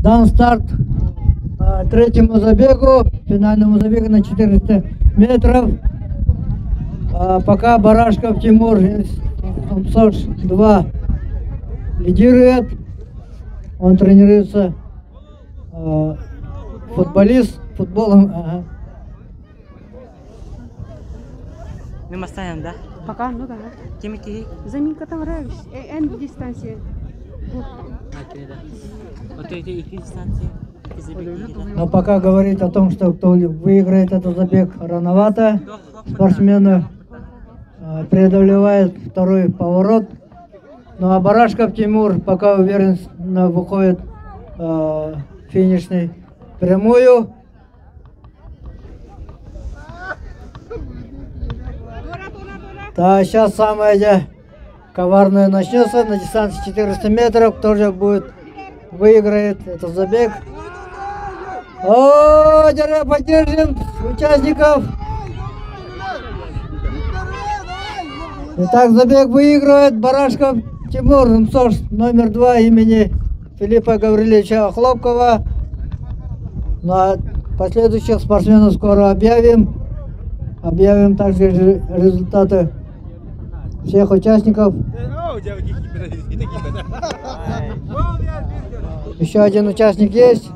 дан старт третьему забегу, финальному забегу на 400 метров. Пока Барашков Тимур МСОШ-2 лидирует. Он тренируется футболом. Ага. Lima stand dah. Пока, ну да. Кими. Заминка там равишь. N дистанция. Окей, да. Вот это и дистанция. Но пока говорить о том, что кто выиграет этот забег, рановато. Спортсмены преодолевают второй поворот. Ну а Барашков Тимур пока уверенно выходит в финишную прямую. Да, сейчас самое коварное начнется на дистанции 400 метров. Кто же выиграет этот забег? О, поддержим участников. Итак, забег выигрывает Барашков Тимур МСОШ номер 2 имени Филиппа Гавриловича Хлопкова. На последующих спортсменов скоро объявим. Объявим также результаты всех участников. Еще один участник есть.